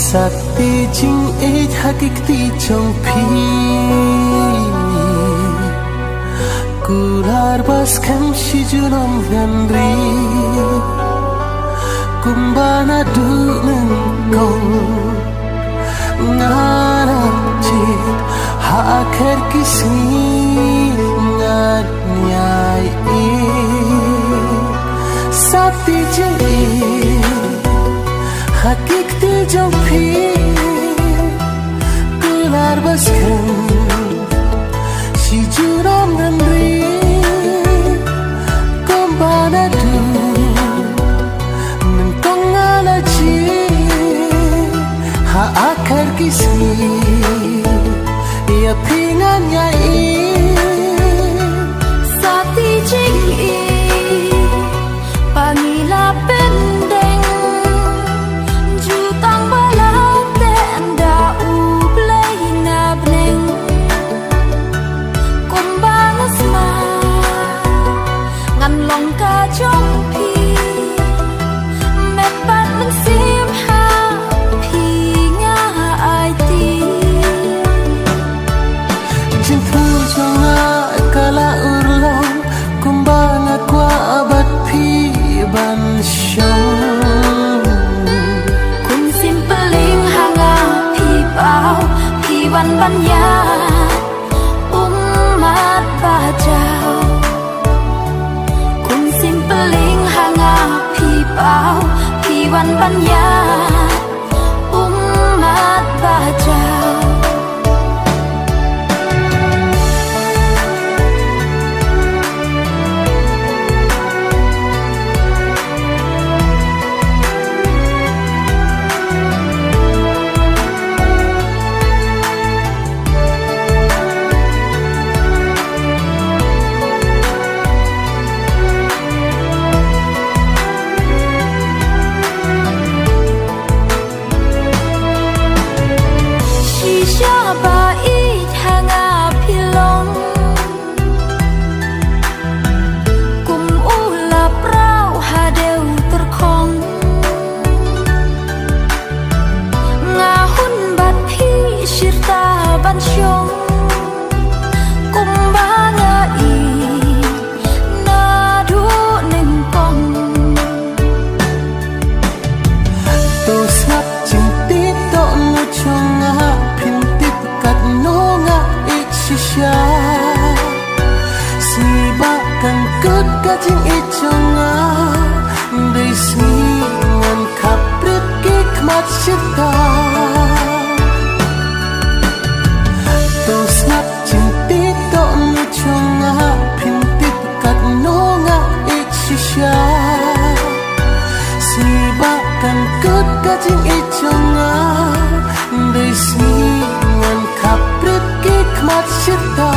Sakti jing it hakikti chong phi Kular bas kam shijunom ganri Kumbana duneng kong Ngarap jit Hakar kisni Ngat nyai Sakti jing it Hakikti jong phi Kular bas kam shijunom ganri Kumbana akar kisni ya pingan ya Sakti jing pangila pendeng jutang balat tenda ublay na bneng kumbalas ma ngan long ka jong pi mepat mensim ha kala urlong kumbana kwa abat pi ban shong kun simpeling hanga pi pau pi ban ban ya umat bajau kun simpeling hanga pi pau pi ban ban ya umat bajau Kajing ichonga Disni ngan kaprit kikmat syita Tosnap cinti tok nuchonga Pintit kat nonga ichshisha Sibakan kut kajing ichonga Disni ngan kaprit kikmat syita